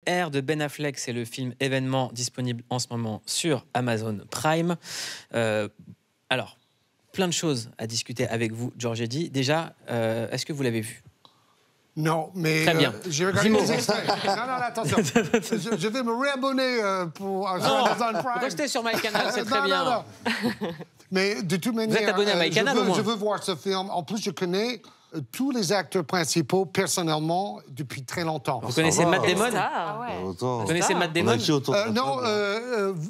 Air de Ben Affleck, c'est le film événement disponible en ce moment sur Amazon Prime. Alors, plein de choses à discuter avec vous, Georges Eddy. Déjà, est-ce que vous l'avez vu? Non, mais très bien. J'ai regardé les extraits. Non, attention. Je vais me réabonner pour Amazon Prime. Restez sur MyCanal, c'est très bien. Non. Mais de toute manière, vous êtes abonné à MyCanal au moins. Je veux voir ce film. En plus, je connais tous les acteurs principaux personnellement depuis très longtemps. Vous connaissez Matt Damon? Vous connaissez Matt Damon? Non,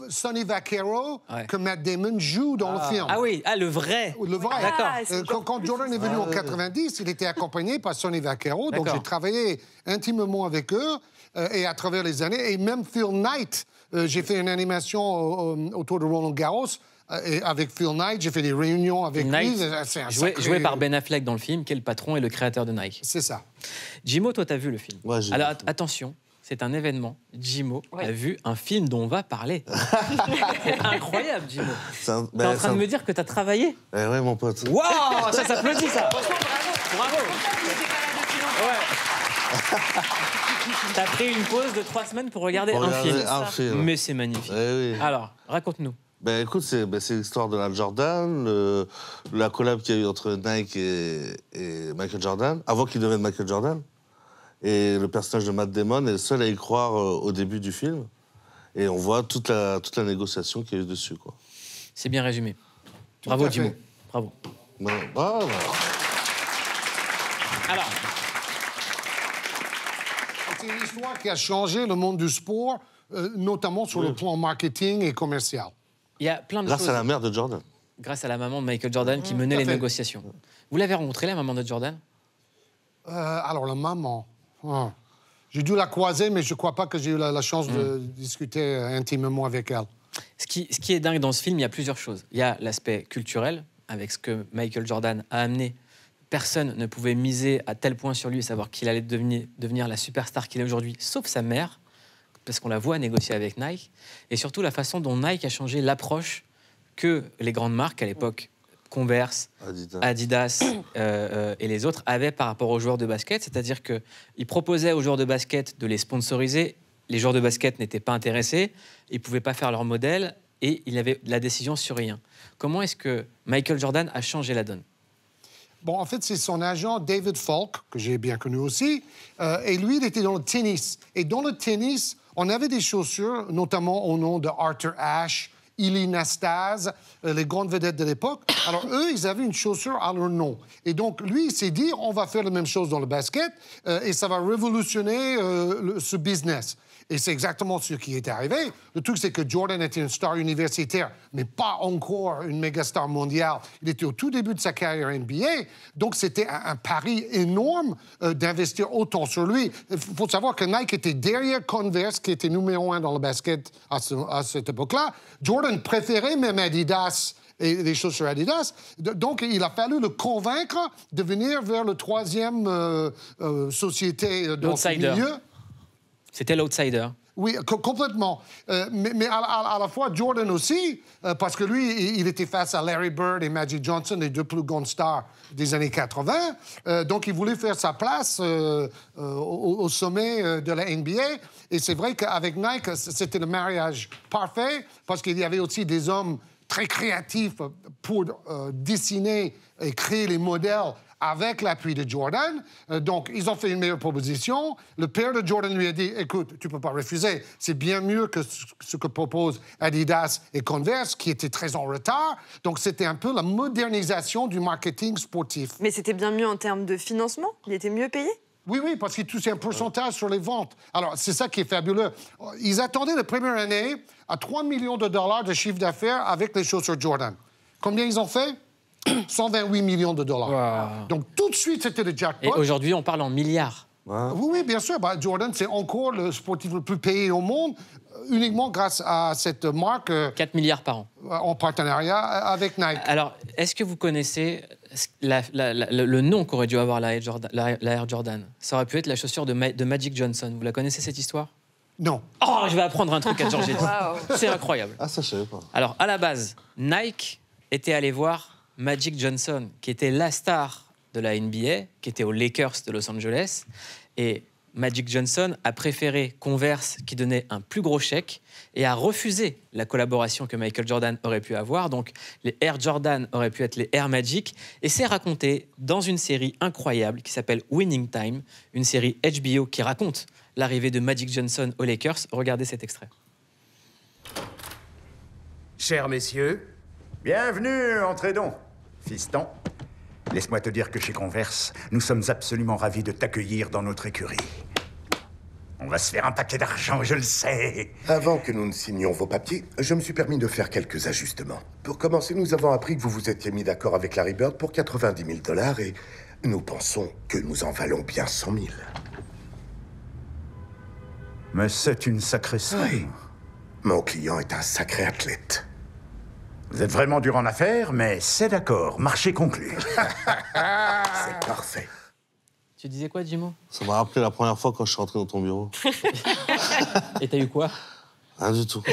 Sonny Vaccaro, que Matt Damon joue dans le film. Ah oui, le vrai. Le vrai. D'accord. Quand Jordan est venu en 90, il était accompagné par Sonny Vaccaro, donc j'ai travaillé intimement avec eux et à travers les années. Et même Phil Knight, j'ai fait une animation autour de Roland Garros. Et avec Phil Knight, j'ai fait des réunions avec lui. Joué par Ben Affleck dans le film, qui est le patron et le créateur de Nike. C'est ça. Jimo, toi, t'as vu le film? Ouais, j'ai Alors, vu. attention, c'est un événement. Jimo a vu un film dont on va parler. C'est incroyable, Jimo. T'es en train de me dire que t'as travaillé? Ouais, mon pote. Waouh, ça s'applaudit, ça. Bravo. T'as pris une pause de 3 semaines pour regarder un film. Mais c'est magnifique. Oui. Alors, raconte-nous. Ben écoute, c'est l'histoire de la Jordan, la collab qu'il y a eu entre Nike et Michael Jordan, avant qu'il devienne Michael Jordan. Et le personnage de Matt Damon est le seul à y croire au début du film. Et on voit toute la négociation qu'il y a eu dessus, quoi. C'est bien résumé. Bravo, Jimo. Bravo. Alors, c'est une histoire qui a changé le monde du sport, notamment sur le plan marketing et commercial. Il y a plein de choses. grâce à la mère de Jordan. Grâce à la maman de Michael Jordan qui menait les négociations. Vous l'avez rencontrée, la maman de Jordan? Alors, la maman... J'ai dû la croiser, mais je ne crois pas que j'ai eu la chance de discuter intimement avec elle. Ce qui est dingue dans ce film, il y a plusieurs choses. Il y a l'aspect culturel, avec ce que Michael Jordan a amené. Personne ne pouvait miser à tel point sur lui et savoir qu'il allait devenir la superstar qu'il est aujourd'hui, sauf sa mère, parce qu'on la voit négocier avec Nike. Et surtout, la façon dont Nike a changé l'approche que les grandes marques à l'époque, Converse, Adidas et les autres, avaient par rapport aux joueurs de basket. C'est-à-dire qu'ils proposaient aux joueurs de basket de les sponsoriser. Les joueurs de basket n'étaient pas intéressés, ils ne pouvaient pas faire leur modèle et il avait la décision sur rien. Comment est-ce que Michael Jordan a changé la donne? Bon, en fait, c'est son agent David Falk, que j'ai bien connu aussi, et lui, il était dans le tennis. Et dans le tennis, on avait des chaussures, notamment au nom de Arthur Ashe, Ilie Nastase, les grandes vedettes de l'époque. Alors, eux, ils avaient une chaussure à leur nom. Et donc, lui, il s'est dit, on va faire la même chose dans le basket et ça va révolutionner ce business. Et c'est exactement ce qui est arrivé. Le truc, c'est que Jordan était une star universitaire, mais pas encore une méga star mondiale. Il était au tout début de sa carrière NBA. Donc, c'était un pari énorme d'investir autant sur lui. Il faut savoir que Nike était derrière Converse, qui était numéro 1 dans le basket à cette époque-là. Jordan préférait même Adidas et les chaussures Adidas. Donc, il a fallu le convaincre de venir vers le troisième société dans ce milieu. C'était l'outsider. Oui, complètement. Mais à la fois, Jordan aussi, parce que lui, il était face à Larry Bird et Magic Johnson, les deux plus grandes stars des années 80. Donc, il voulait faire sa place au sommet de la NBA. Et c'est vrai qu'avec Nike, c'était le mariage parfait, parce qu'il y avait aussi des hommes très créatifs pour dessiner et créer les modèles avec l'appui de Jordan. Donc, ils ont fait une meilleure proposition. Le père de Jordan lui a dit, écoute, tu ne peux pas refuser. C'est bien mieux que ce que proposent Adidas et Converse, qui étaient très en retard. Donc, c'était un peu la modernisation du marketing sportif. Mais c'était bien mieux en termes de financement? Il était mieux payé? Oui, parce qu'il touchait un pourcentage sur les ventes. Alors, c'est ça qui est fabuleux. Ils attendaient la première année à 3 millions de dollars de chiffre d'affaires avec les chaussures Jordan. Combien ils ont fait? 128 millions de dollars. Wow. Donc, tout de suite, c'était le jackpot. Et aujourd'hui, on parle en milliards. Oui, bien sûr. Jordan, c'est encore le sportif le plus payé au monde, uniquement grâce à cette marque... 4 milliards par an. En partenariat avec Nike. Alors, est-ce que vous connaissez le nom qu'aurait dû avoir la Air Jordan? Ça aurait pu être la chaussure de Magic Johnson. Vous la connaissez, cette histoire? Non. Oh, je vais apprendre un truc à Georges Eddy. C'est incroyable. Ah, ça, je savais pas. Alors, à la base, Nike était allé voir Magic Johnson, qui était la star de la NBA, qui était aux Lakers de Los Angeles. Et Magic Johnson a préféré Converse qui donnait un plus gros chèque et a refusé la collaboration que Michael Jordan aurait pu avoir. Donc les Air Jordan auraient pu être les Air Magic. Et c'est raconté dans une série incroyable qui s'appelle Winning Time, une série HBO qui raconte l'arrivée de Magic Johnson aux Lakers. Regardez cet extrait. Chers messieurs, bienvenue, entrez donc. Fiston, laisse-moi te dire que chez Converse, nous sommes absolument ravis de t'accueillir dans notre écurie. On va se faire un paquet d'argent, je le sais. Avant que nous ne signions vos papiers, je me suis permis de faire quelques ajustements. Pour commencer, nous avons appris que vous vous étiez mis d'accord avec Larry Bird pour 90 000 $ et nous pensons que nous en valons bien 100 000. Mais c'est une sacrée somme. Oui. Mon client est un sacré athlète. Vous êtes vraiment dur en affaires, mais c'est d'accord, marché conclu. C'est parfait. Tu disais quoi, Jimo? Ça m'a rappelé la première fois quand je suis rentré dans ton bureau. Et t'as eu quoi? Rien du tout.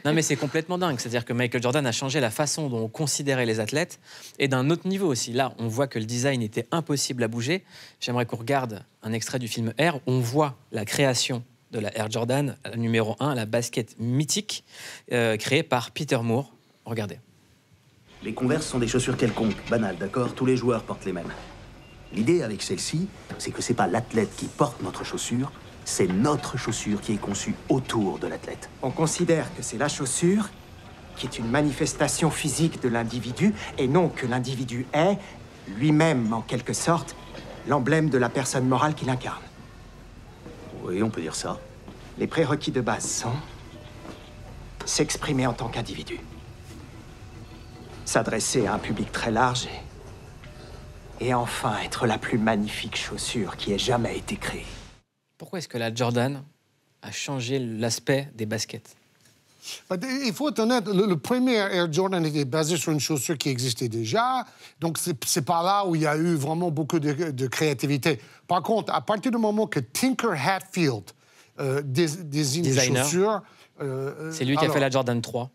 Non, mais c'est complètement dingue. C'est-à-dire que Michael Jordan a changé la façon dont on considérait les athlètes et d'un autre niveau aussi. Là, on voit que le design était impossible à bouger. J'aimerais qu'on regarde un extrait du film Air. On voit la création de la Air Jordan numéro 1, la basket mythique, créée par Peter Moore. Regardez. Les Converse sont des chaussures quelconques, banales, d'accord? Tous les joueurs portent les mêmes. L'idée avec celle-ci, c'est que c'est pas l'athlète qui porte notre chaussure, c'est notre chaussure qui est conçue autour de l'athlète. On considère que c'est la chaussure qui est une manifestation physique de l'individu et non que l'individu est, lui-même en quelque sorte, l'emblème de la personne morale qu'il incarne. Oui, on peut dire ça. Les prérequis de base sont s'exprimer en tant qu'individu, s'adresser à un public très large et enfin être la plus magnifique chaussure qui ait jamais été créée. Pourquoi est-ce que la Jordan a changé l'aspect des baskets? Il faut être honnête, le premier Air Jordan était basé sur une chaussure qui existait déjà. Donc, c'est par là où il y a eu vraiment beaucoup de créativité. Par contre, à partir du moment que Tinker Hatfield désigne des chaussures... c'est lui qui a fait la Jordan 3.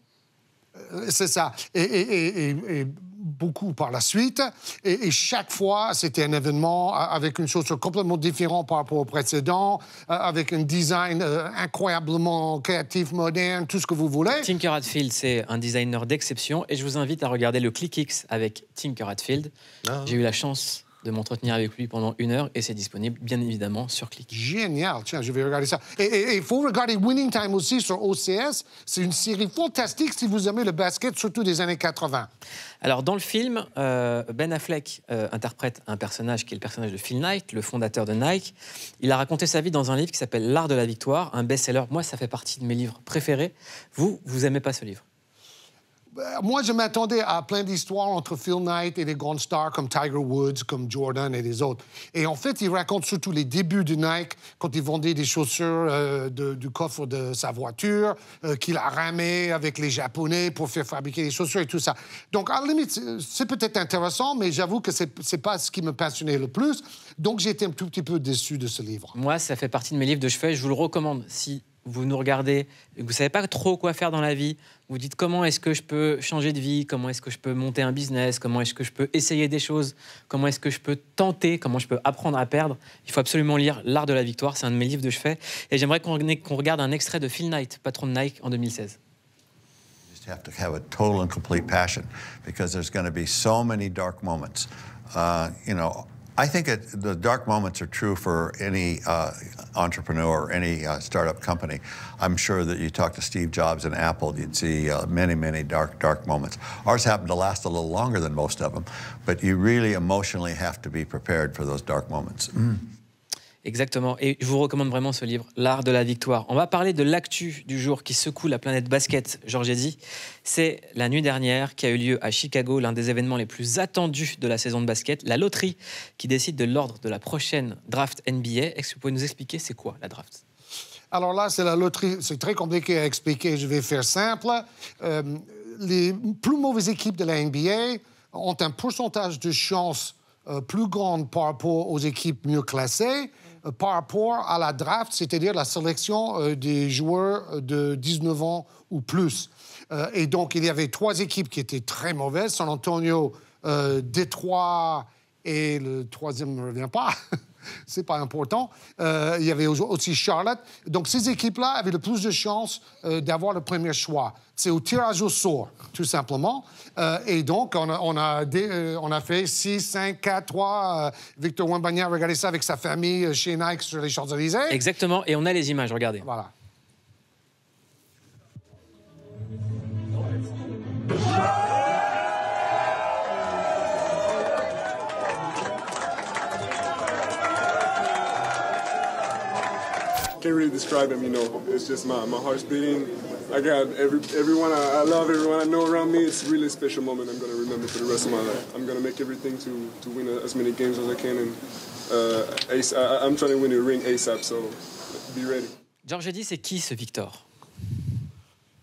C'est ça. Et beaucoup par la suite. Et chaque fois, c'était un événement avec une chaussure complètement différente par rapport au précédent, avec un design incroyablement créatif, moderne, tout ce que vous voulez. Tinker Hatfield, c'est un designer d'exception. Et je vous invite à regarder le Click X avec Tinker Hatfield. J'ai eu la chance de m'entretenir avec lui pendant 1 heure et c'est disponible, bien évidemment, sur Click. Génial. Tiens, je vais regarder ça. Et il faut regarder Winning Time aussi sur OCS. C'est une série fantastique si vous aimez le basket, surtout des années 80. Alors, dans le film, Ben Affleck interprète un personnage qui est le personnage de Phil Knight, le fondateur de Nike. Il a raconté sa vie dans un livre qui s'appelle L'Art de la Victoire, un best-seller. Moi, ça fait partie de mes livres préférés. Vous aimez pas ce livre? Moi, je m'attendais à plein d'histoires entre Phil Knight et des grandes stars comme Tiger Woods, comme Jordan et les autres. Et en fait, il raconte surtout les débuts de Nike, quand il vendait des chaussures du coffre de sa voiture, qu'il a ramé avec les Japonais pour faire fabriquer les chaussures et tout ça. Donc, à la limite, c'est peut-être intéressant, mais j'avoue que c'est pas ce qui me passionnait le plus. Donc, j'ai été un tout petit peu déçu de ce livre. Moi, ça fait partie de mes livres de chevet. Je vous le recommande. Si vous nous regardez, vous ne savez pas trop quoi faire dans la vie, vous dites comment est-ce que je peux changer de vie, comment est-ce que je peux monter un business, comment est-ce que je peux essayer des choses, comment est-ce que je peux tenter, comment je peux apprendre à perdre. Il faut absolument lire L'Art de la Victoire, c'est un de mes livres de chevet. Et j'aimerais qu'on regarde un extrait de Phil Knight, patron de Nike, en 2016. You have to have a total and complete passion because there's going to be so many dark moments. You know, I think the dark moments are true for any entrepreneur or any startup company. I'm sure that you talk to Steve Jobs and Apple, you'd see many, many dark moments. Ours happen to last a little longer than most of them, but you really emotionally have to be prepared for those dark moments. Exactement. Et je vous recommande vraiment ce livre, L'Art de la Victoire. On va parler de l'actu du jour qui secoue la planète basket, Georges Eddy. C'est la nuit dernière qui a eu lieu à Chicago, l'un des événements les plus attendus de la saison de basket, la loterie qui décide de l'ordre de la prochaine draft NBA. Est-ce que vous pouvez nous expliquer c'est quoi la draft? Alors là, c'est la loterie. C'est très compliqué à expliquer. Je vais faire simple. Les plus mauvaises équipes de la NBA ont un pourcentage de chance plus grand par rapport aux équipes mieux classées, par rapport à la draft, c'est-à-dire la sélection des joueurs de 19 ans ou plus. Et donc, il y avait 3 équipes qui étaient très mauvaises. San Antonio, Détroit et le troisième ne me revient pas. c'est pas important. Il y avait aussi Charlotte. Donc, ces équipes-là avaient le plus de chances d'avoir le premier choix. C'est au tirage au sort, tout simplement. Et donc, on a fait 6, 5, 4, 3. Victor Wembanyama, regardez ça avec sa famille chez Nike sur les Champs-Élysées. Exactement, et on a les images, regardez. Voilà. Can't really describe him, you know. It's just my heart's beating. I got everyone I love, everyone I know around me. It's really a special moment I'm going to remember for the rest of my life. I'm going to make everything to win as many games as I can. And I'm trying to win a ring ASAP, so be ready. Georges dit, c'est qui ce Victor?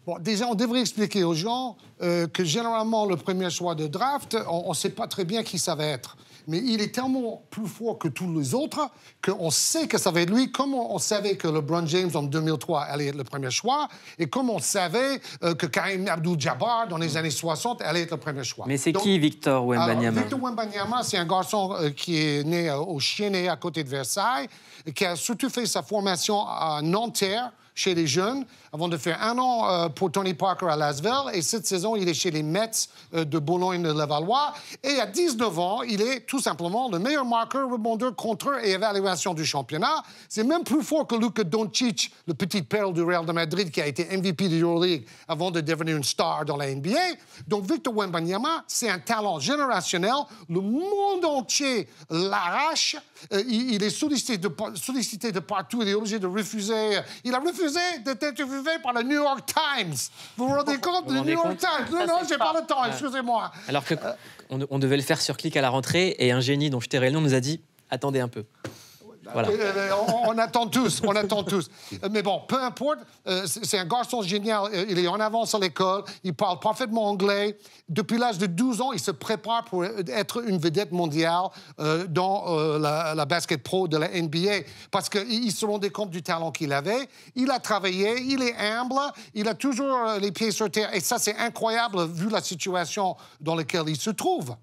Bon, déjà, on devrait expliquer aux gens que généralement, le premier choix de draft, on ne sait pas très bien qui ça va être. Mais il est tellement plus fort que tous les autres qu'on sait que ça va être lui, comme on savait que LeBron James en 2003 allait être le premier choix, et comme on savait que Kareem Abdul-Jabbar dans les années 60 allait être le premier choix. Mais c'est qui Victor Wembanyama? Victor Wembanyama, c'est un garçon qui est né au Chêne à côté de Versailles, qui a surtout fait sa formation à Nanterre, chez les jeunes, avant de faire 1 an pour Tony Parker à Lasvel. Et cette saison, il est chez les Mets de Boulogne-de-Levallois. Et à 19 ans, il est tout simplement le meilleur marqueur, rebondeur, contreur et évaluation du championnat. C'est même plus fort que Luka Doncic, le petit perle du Real de Madrid qui a été MVP de l'Euroleague avant de devenir une star dans la NBA. Donc, Victor Wembanyama, c'est un talent générationnel. Le monde entier l'arrache. Il est sollicité de partout. Il est obligé de refuser. Il a refusé d'être interviewé par le New York Times. Vous vous rendez compte? Le New York Times. Non, j'ai pas le temps, excusez-moi. Alors que on devait le faire sur Click à la rentrée, et un génie dont je tairai le nom nous a dit « Attendez un peu ». Voilà. On attend tous, on attend tous. Mais bon, peu importe, c'est un garçon génial. Il est en avance à l'école, il parle parfaitement anglais. Depuis l'âge de 12 ans, il se prépare pour être une vedette mondiale dans la basket pro de la NBA. Parce qu'il se rendait compte du talent qu'il avait. Il a travaillé, il est humble, il a toujours les pieds sur terre. Et ça, c'est incroyable vu la situation dans laquelle il se trouve.